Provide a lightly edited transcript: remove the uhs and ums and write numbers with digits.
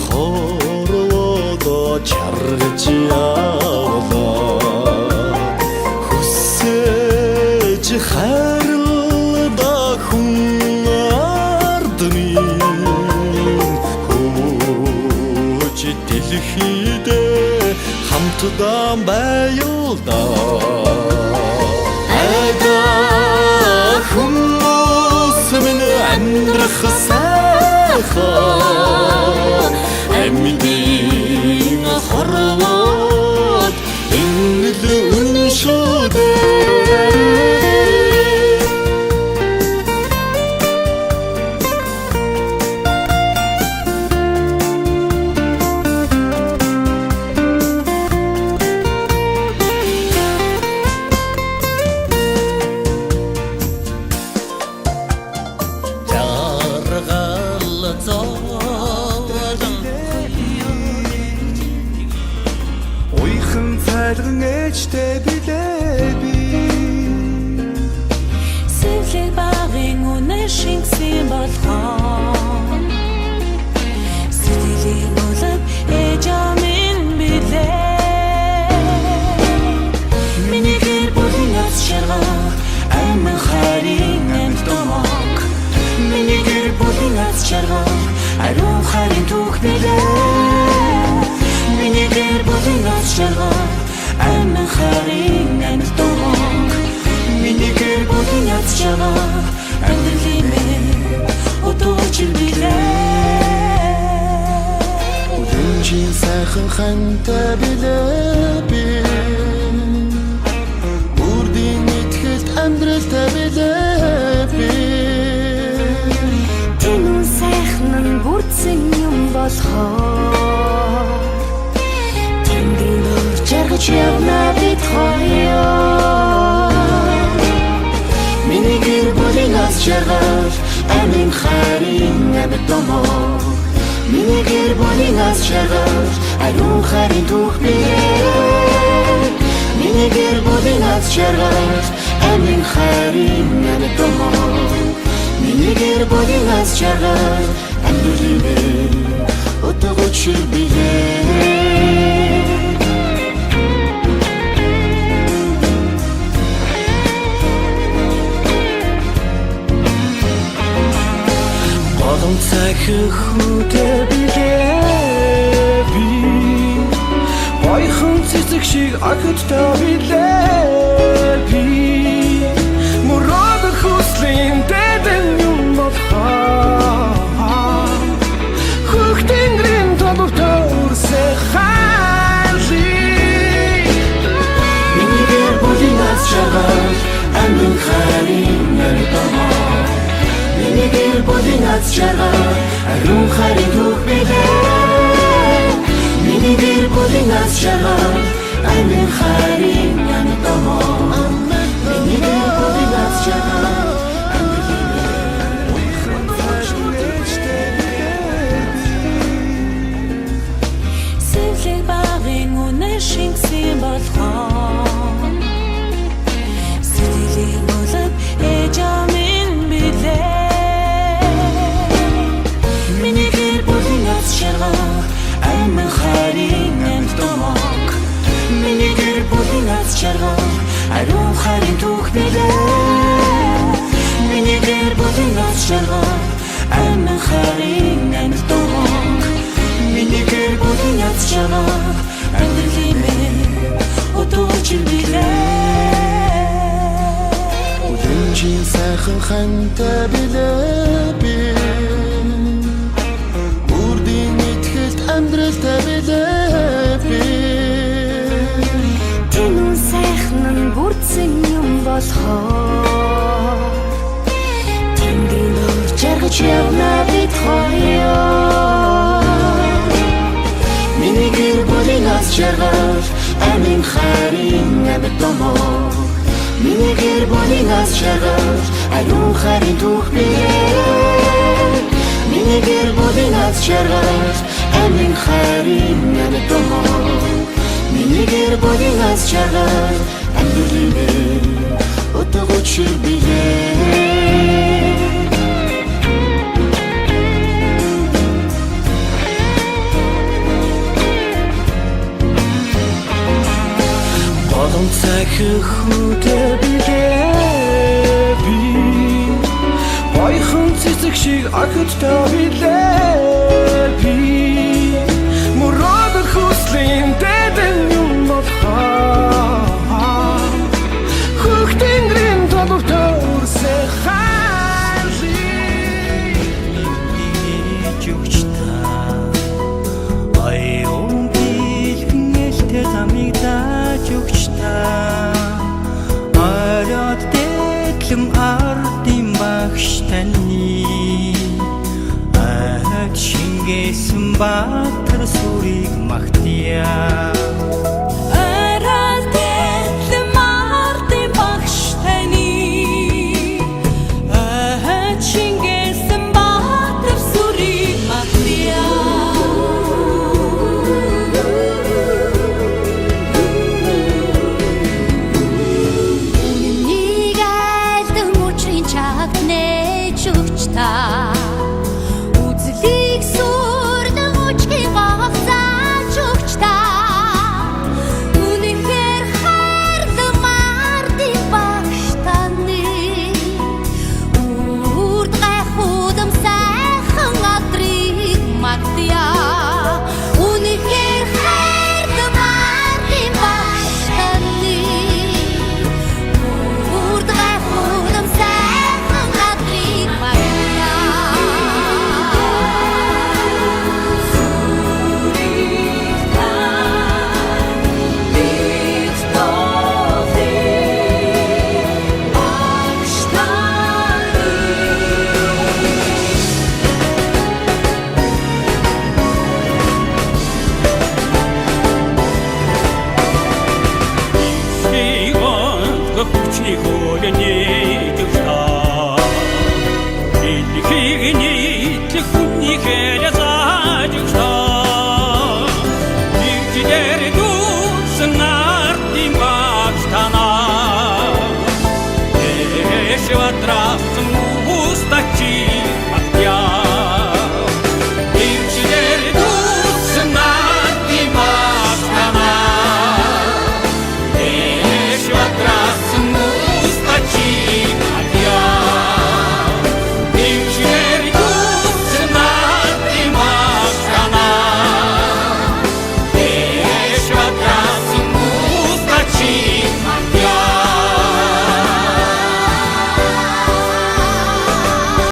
хорвоо чарж явлаа хүсэж хайрлаа хүн ардны хөөж дэлхийдээ хамтдаа баялдаа хүмүүс минь амьдрах сайхан амьдын хорвоод энэ л үншүүдээ Цайлган ээжтэй билээ би Сэвлэг багын үнэ шингсэн болгоо Сэтгэлийн улаг ээж амин билээ Миний гэр бүлийн яс шаргах амин хайрын амт домог Миний гэр бүлийн яс шаргах ариун хайрын түүх билээ Миний гэр бүлийн яс шаргах амин хайрын амт домог Миний гэр бүлийн яс шаргах амьдралын минь удууч билээ Өдөржин сайхан хантай билээ би Үрдийн итгэлт амьдралтай билээ би Тэнүү сайхан нь бүрдсэн юм болохоор Тэнгэрийн өр жаргаж явна бид хоёр Миний гэр бүлийн яс шаргах амин хайрын амт домог Миний гэр бүлийн яс шаргах ариун хайрын түүх билээ Миний гэр бүлийн яс шаргах амин хайрын амт домог Миний гэр бүлийн яс шаргах амьдралын минь удууч билээ Цайхан хүүтэй билээ би Бойхон цэцэг шиг ахадтай билээ би Мурад хүслийн дэдэн юм болохоо Хүүхдийн тодортой үрсэ хайрлий Миний гэр бүлийн яс шаргах амин хайрын амт домог Миний гэр бүлийн яс шаргах ариун хайрын түүх билээ Миний гэр бүлийн яс шаргах амин хайрын амт домог Миний гэр бүлийн яс шаргах Сэвлэг багын үнэ шингсэн болгоо Сэтгэлийн улаг ээж амин билээ Миний гэр бүлийн яс шаргах амин хайрын амт домог Миний гэр бүлийн яс шаргах ариун хайрын түүх билээ Миний гэр бүлийн яс шаргах амин хайрын амт домог Миний гэр бүлийн яс шаргах амьдралын минь удууч билээ Өдөржин сайхан хантай билээ би Үрдийн итгэлт амьдралтай билээ би Тэнүү сайхан нь бүрдсэн юм болохоор Тэнгэрийн өр жаргаж явна бид хоёр Миний гэр бүлийн яс шаргах амин хайрын амт домог Миний гэр бүлийн яс шаргах ариун хайрын түүх билээ Миний гэр бүлийн яс шаргах амин хайрын амт домог Миний гэр бүлийн яс шаргах амьдралын минь удууч билээ Хөхөдөө билээ би Ойхон цэцэг шиг охидтой билээ би Мөрөөд хүслийн дэдэн юм болохоо Хөхтөнгөрийн толгой төрсөн хаалын Жүгчтаа Аюун билхэн элтэй замыг дааж өгчтаа Ороод дэглэм ардын багш таны Ад шингээсэн баатар сүрийг магтъя